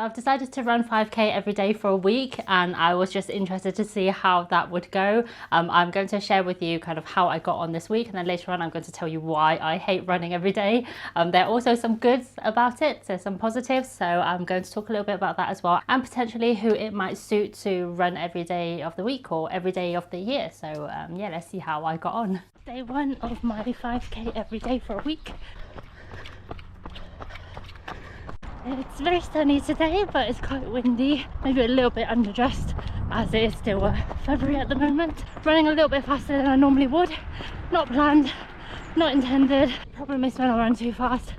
So I've decided to run 5k every day for a week, and I was just interested to see how that would go. I'm going to share with you kind of how I got on this week, and then later on I'm going to tell you why I hate running every day. There are also some goods about it, so some positives, so I'm going to talk a little bit about that as well, and potentially who it might suit to run every day of the week or every day of the year. So yeah, let's see how I got on. Day one of my 5k every day for a week. It's very sunny today, but it's quite windy, maybe a little bit underdressed as it is still February at the moment. Running a little bit faster than I normally would. Not planned, not intended. Problem is when I run too fast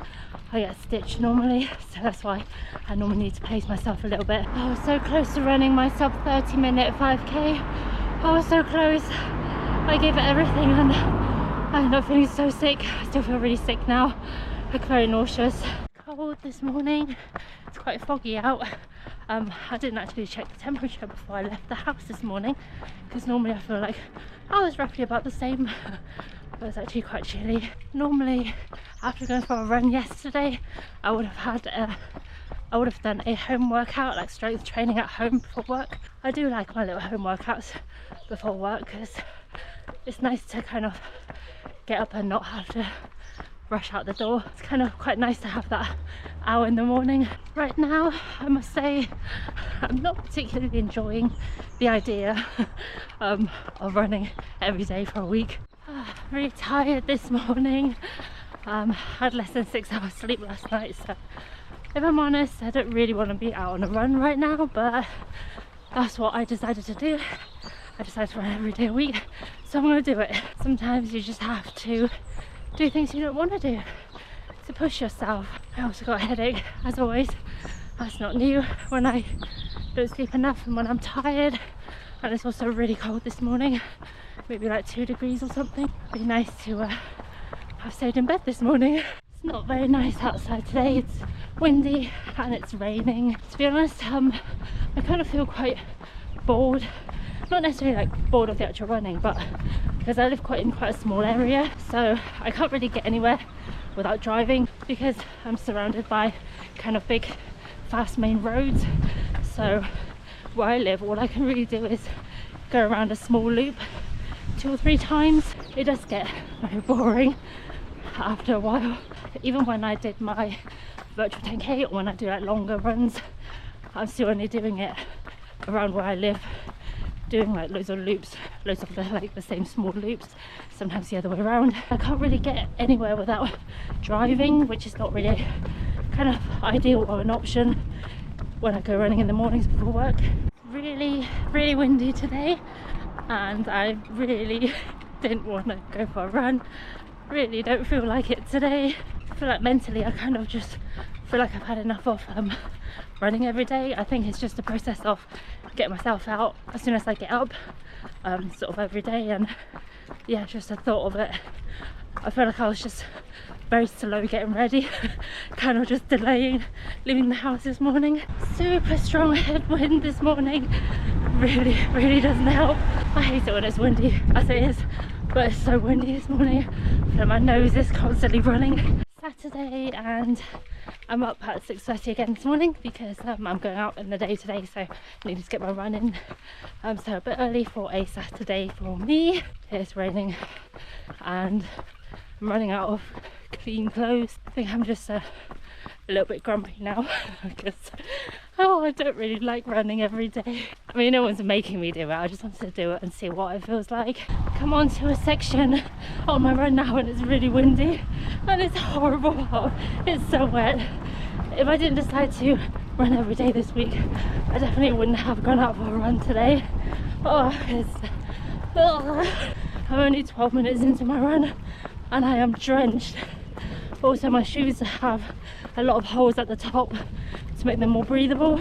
I get stitched normally, so that's why I normally need to pace myself a little bit. I was so close to running my sub 30-minute 5k. I was so close. I gave it everything and I ended up feeling so sick. I still feel really sick now, like very nauseous. Cold this morning, it's quite foggy out. I didn't actually check the temperature before I left the house this morning, because normally I feel like I was roughly about the same, but it's actually quite chilly. Normally after going for a run yesterday I would have done a home workout, like strength training at home before work. I do like my little home workouts before work because it's nice to kind of get up and not have to rush out the door. It's kind of quite nice to have that hour in the morning. Right now I must say I'm not particularly enjoying the idea of running every day for a week. Really tired this morning. Had less than 6 hours sleep last night, so if I'm honest I don't really want to be out on a run right now, but that's what I decided to do. I decided to run every day a week, so I'm going to do it. Sometimes you just have to do things you don't want to do to push yourself. I also got a headache, as always. That's not new when I don't sleep enough and when I'm tired. And it's also really cold this morning, maybe like 2 degrees or something. It'd be nice to have stayed in bed this morning. It's not very nice outside today. It's windy and it's raining. To be honest, I kind of feel quite bored. Not necessarily like bored of the actual running, but because I live in quite a small area, so I can't really get anywhere without driving because I'm surrounded by kind of big fast main roads. So where I live, all I can really do is go around a small loop 2 or 3 times. It does get very boring after a while. Even when I did my virtual 10k or when I do like longer runs, I'm still only doing it around where I live, doing like loads of loops, loads of the same small loops, sometimes the other way around. I can't really get anywhere without driving, which is not really kind of ideal or an option when I go running in the mornings before work. Really windy today, and I really didn't want to go for a run. Really don't feel like it today. I feel like mentally I kind of just feel like I've had enough of running every day. I think it's just a process of getting myself out as soon as I get up, sort of every day, and yeah, just the thought of it. I feel like I was just very slow getting ready, kind of just delaying leaving the house this morning. Super strong headwind this morning, really doesn't help. I hate it when it's windy as it is, but it's so windy this morning that my nose is constantly running. Saturday, and I'm up at 6:30 again this morning because I'm going out in the day today, so I needed to get my run in. So a bit early for a Saturday for me. It's raining and I'm running out of clean clothes. I think I'm just a little bit grumpy now because I don't really like running every day. I mean, no one's making me do it, I just wanted to do it and see what it feels like. Come on to a section on my run now and it's really windy and it's horrible out. It's so wet. If I didn't decide to run every day this week, I definitely wouldn't have gone out for a run today. I'm only 12 minutes into my run and I am drenched. Also, my shoes have a lot of holes at the top to make them more breathable,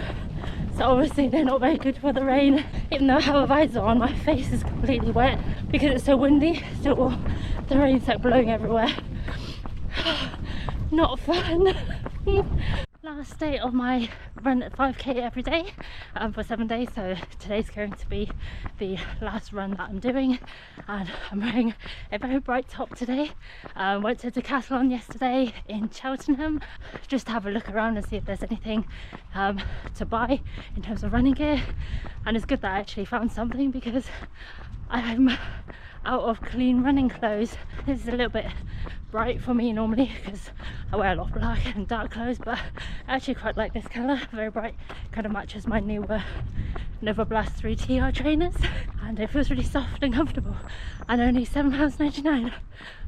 so obviously they're not very good for the rain. Even though I have a visor on, my face is completely wet because it's so windy. Still, the rain's like blowing everywhere. Not fun. last day of my run at 5k every day for 7 days, so today's going to be the last run that I'm doing, and I'm wearing a very bright top today. Went to Decathlon yesterday in Cheltenham just to have a look around and see if there's anything to buy in terms of running gear, and it's good that I actually found something because I'm out of clean running clothes. This is a little bit bright for me normally because I wear a lot of black and dark clothes, but I actually quite like this colour, very bright, kind of matches my new Novablast 3TR trainers, and it feels really soft and comfortable, and only £7.99,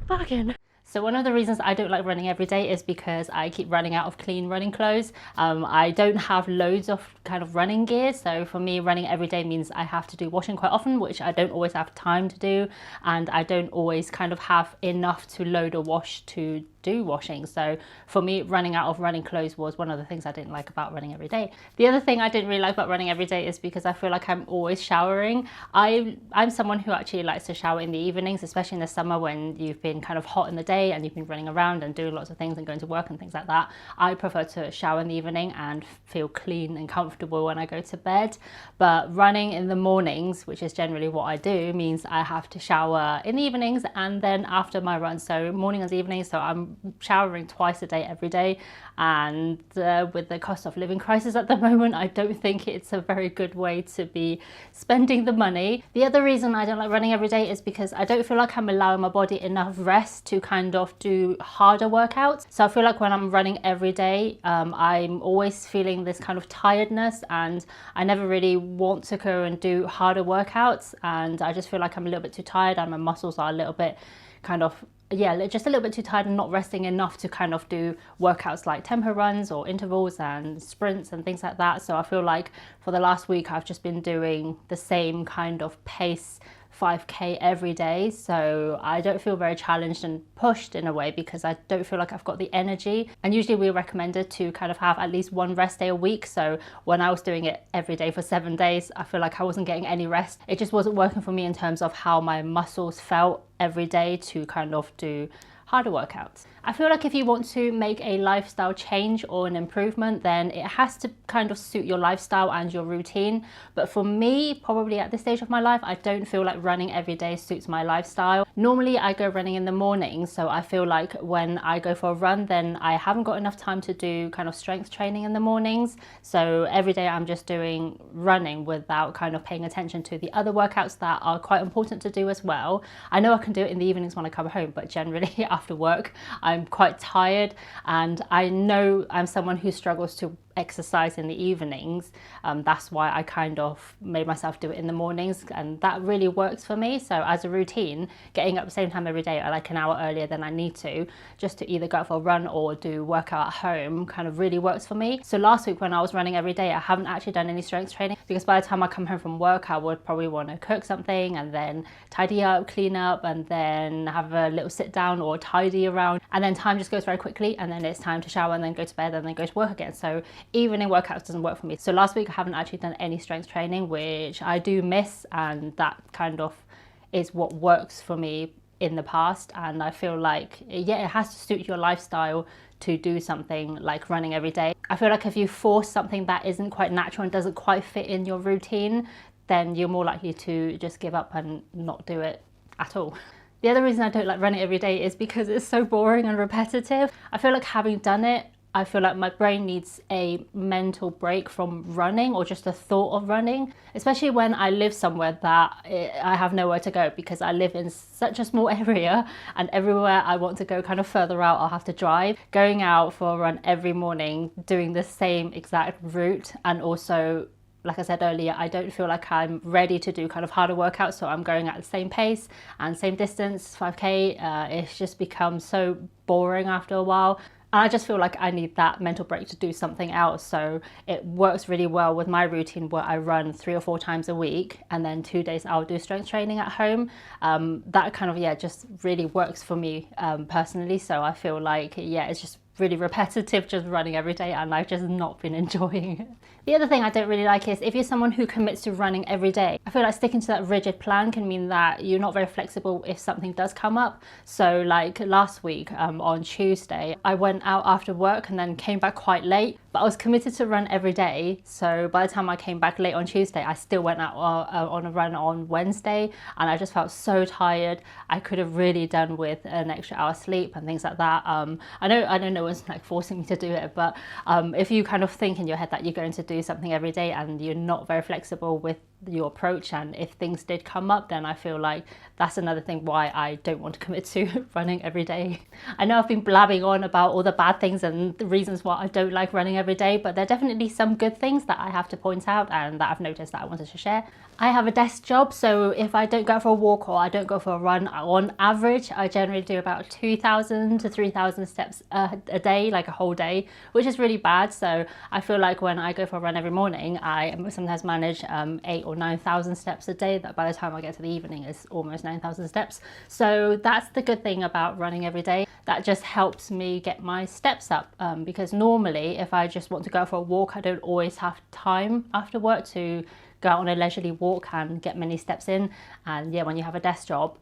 bargain. So one of the reasons I don't like running every day is because I keep running out of clean running clothes. I don't have loads of kind of running gear, so for me running every day means I have to do washing quite often, which I don't always have time to do, and I don't always kind of have enough to load or wash to do washing. So for me, running out of running clothes was one of the things I didn't like about running every day. The other thing I didn't really like about running every day is because I feel like I'm always showering. I'm someone who actually likes to shower in the evenings, especially in the summer when you've been kind of hot in the day and you've been running around and doing lots of things and going to work and things like that. I prefer to shower in the evening and feel clean and comfortable when I go to bed. But running in the mornings, which is generally what I do, means I have to shower in the evenings and then after my run. So morning and evening, so I'm showering twice a day every day, and with the cost of living crisis at the moment, I don't think it's a very good way to be spending the money. The other reason I don't like running every day is because I don't feel like I'm allowing my body enough rest to kind of do harder workouts. So I feel like when I'm running every day, I'm always feeling this kind of tiredness, and I never really want to go and do harder workouts, and I just feel like I'm a little bit too tired and my muscles are a little bit kind of just a little bit too tired and not resting enough to kind of do workouts like tempo runs or intervals and sprints and things like that. So I feel like for the last week I've just been doing the same kind of pace 5k every day, so I don't feel very challenged and pushed in a way because I don't feel like I've got the energy. And usually we're recommended to kind of have at least one rest day a week, so when I was doing it every day for 7 days, I feel like I wasn't getting any rest. It just wasn't working for me in terms of how my muscles felt every day to kind of do harder workouts. I feel like if you want to make a lifestyle change or an improvement, then it has to kind of suit your lifestyle and your routine. But for me, probably at this stage of my life, I don't feel like running every day suits my lifestyle. Normally I go running in the morning, so I feel like when I go for a run, then I haven't got enough time to do kind of strength training in the mornings. So every day I'm just doing running without kind of paying attention to the other workouts that are quite important to do as well. I know I can do it in the evenings when I come home, but generally after work, I'm quite tired, and I know I'm someone who struggles to exercise in the evenings. That's why I kind of made myself do it in the mornings, and that really works for me. So as a routine, getting up the same time every day, like an hour earlier than I need to, just to either go out for a run or do workout at home, kind of really works for me. So last week when I was running every day, I haven't actually done any strength training because by the time I come home from work, I would probably want to cook something and then tidy up, clean up, and then have a little sit down or tidy around, and then time just goes very quickly, and then it's time to shower and then go to bed and then go to work again. So evening workouts doesn't work for me. So last week I haven't actually done any strength training, which I do miss, and that kind of is what works for me in the past. And I feel like, yeah, it has to suit your lifestyle to do something like running every day. I feel like if you force something that isn't quite natural and doesn't quite fit in your routine, then you're more likely to just give up and not do it at all. The other reason I don't like running every day is because it's so boring and repetitive. I feel like having done it, I feel like my brain needs a mental break from running or just the thought of running, especially when I live somewhere that I have nowhere to go because I live in such a small area, and everywhere I want to go kind of further out, I'll have to drive. Going out for a run every morning, doing the same exact route, and also, like I said earlier, I don't feel like I'm ready to do kind of harder workouts, so I'm going at the same pace and same distance, 5k. It's just become so boring after a while. And I just feel like I need that mental break to do something else. So it works really well with my routine where I run 3 or 4 times a week, and then 2 days I'll do strength training at home. That kind of, just really works for me personally. So I feel like, it's just really repetitive just running every day, and I've just not been enjoying it. The other thing I don't really like is if you're someone who commits to running every day, I feel like sticking to that rigid plan can mean that you're not very flexible if something does come up. So like last week on Tuesday, I went out after work and then came back quite late. but I was committed to run every day. So by the time I came back late on Tuesday, I still went out on a run on Wednesday, and I just felt so tired. I could have really done with an extra hour sleep and things like that. I know no one's like forcing me to do it, but if you kind of think in your head that you're going to do something every day and you're not very flexible with your approach, and if things did come up, then I feel like that's another thing why I don't want to commit to running every day. I know I've been blabbing on about all the bad things and the reasons why I don't like running every day, but there are definitely some good things that I have to point out and that I've noticed that I wanted to share. I have a desk job, so if I don't go for a walk or I don't go for a run, on average I generally do about 2,000 to 3,000 steps a day, like a whole day, which is really bad. So I feel like when I go for a run every morning, I sometimes manage 8,000 or 9,000 steps a day, that by the time I get to the evening is almost 9,000 steps. So that's the good thing about running every day. That just helps me get my steps up, because normally if I just want to go for a walk, I don't always have time after work to go out on a leisurely walk and get many steps in. And yeah, when you have a desk job,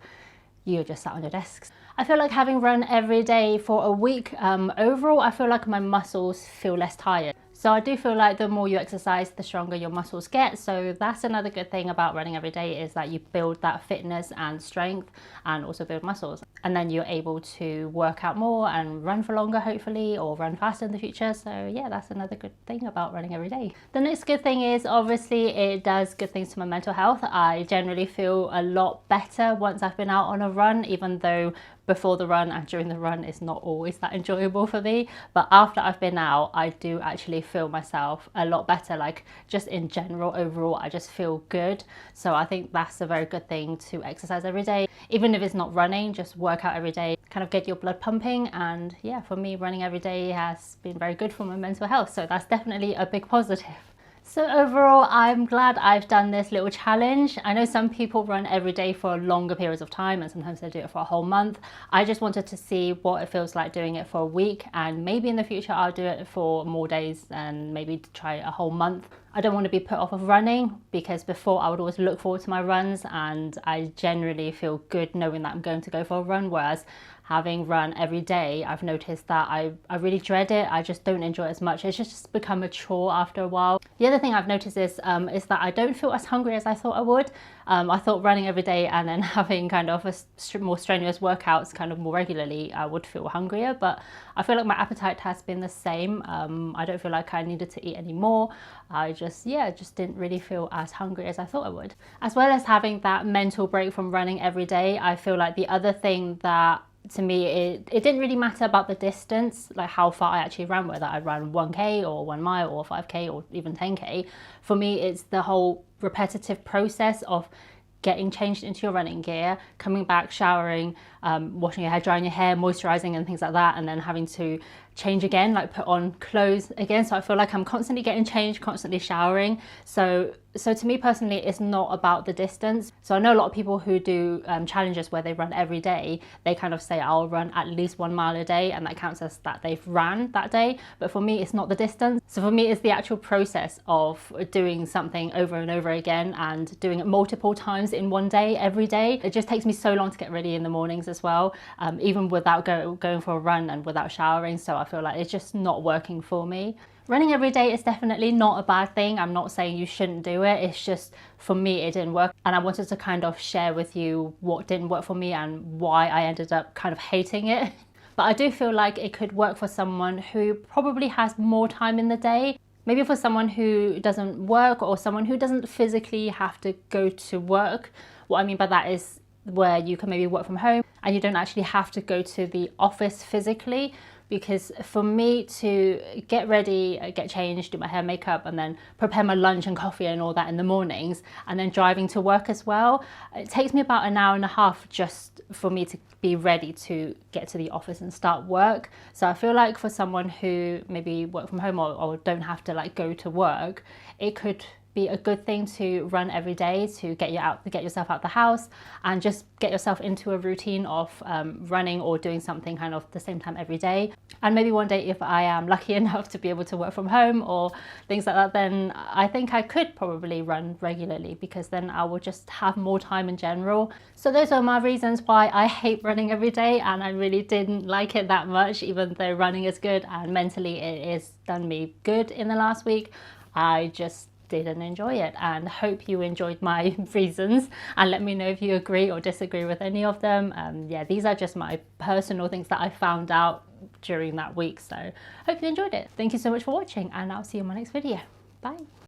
you're just sat on your desks. I feel like having run every day for a week, overall I feel like my muscles feel less tired. So I do feel like the more you exercise, the stronger your muscles get. So that's another good thing about running every day, is that you build that fitness and strength and also build muscles. And then you're able to work out more and run for longer, hopefully, or run faster in the future. So yeah, that's another good thing about running every day. The next good thing is obviously it does good things to my mental health. I generally feel a lot better once I've been out on a run, even though before the run and during the run it's not always that enjoyable for me, but after I've been out I do actually feel myself a lot better. Like just in general, overall I just feel good. So I think that's a very good thing, to exercise every day, even if it's not running, just work out every day, kind of get your blood pumping. And yeah, for me running every day has been very good for my mental health, so that's definitely a big positive. So overall, I'm glad I've done this little challenge. I know some people run every day for longer periods of time, and sometimes they do it for a whole month. I just wanted to see what it feels like doing it for a week, and maybe in the future I'll do it for more days and maybe try a whole month. I don't want to be put off of running, because before I would always look forward to my runs and I generally feel good knowing that I'm going to go for a run, whereas having run every day, I've noticed that I really dread it. I just don't enjoy it as much. It's just become a chore after a while. The other thing I've noticed is that I don't feel as hungry as I thought I would. I thought running every day and then having kind of more strenuous workouts kind of more regularly, I would feel hungrier, but I feel like my appetite has been the same. I don't feel like I needed to eat any more. I just didn't really feel as hungry as I thought I would. As well as having that mental break from running every day, I feel like the other thing that to me, it didn't really matter about the distance, like how far I actually ran, whether I ran 1k or 1 mile or 5k or even 10k. For me, it's the whole repetitive process of getting changed into your running gear, coming back, showering, washing your hair, drying your hair, moisturizing and things like that, and then having to change again, like put on clothes again. So I feel like I'm constantly getting changed, constantly showering. So to me personally, it's not about the distance. So I know a lot of people who do challenges where they run every day, they kind of say I'll run at least 1 mile a day, and that counts as that they've ran that day. But for me, it's not the distance. So for me, it's the actual process of doing something over and over again and doing it multiple times in one day, every day. It just takes me so long to get ready in the mornings as well, even without going for a run and without showering. So I feel like it's just not working for me. Running every day is definitely not a bad thing. I'm not saying you shouldn't do it. It's just, for me, it didn't work. And I wanted to kind of share with you what didn't work for me and why I ended up kind of hating it. But I do feel like it could work for someone who probably has more time in the day. Maybe for someone who doesn't work, or someone who doesn't physically have to go to work. What I mean by that is where you can maybe work from home and you don't actually have to go to the office physically. Because for me to get ready, get changed, do my hair, makeup, and then prepare my lunch and coffee and all that in the mornings, and then driving to work as well, it takes me about 1.5 hours just for me to be ready to get to the office and start work. So I feel like for someone who maybe work from home or don't have to like go to work, it could be a good thing to run every day to get yourself out the house and just get yourself into a routine of running or doing something kind of the same time every day. And maybe one day, if I am lucky enough to be able to work from home or things like that, then I think I could probably run regularly, because then I will just have more time in general. So those are my reasons why I hate running every day, and I really didn't like it that much, even though running is good and mentally it has done me good in the last week. I just didn't enjoy it, and hope you enjoyed my reasons, and let me know if you agree or disagree with any of them. Yeah, these are just my personal things that I found out during that week, so hope you enjoyed it. Thank you so much for watching, and I'll see you in my next video. Bye.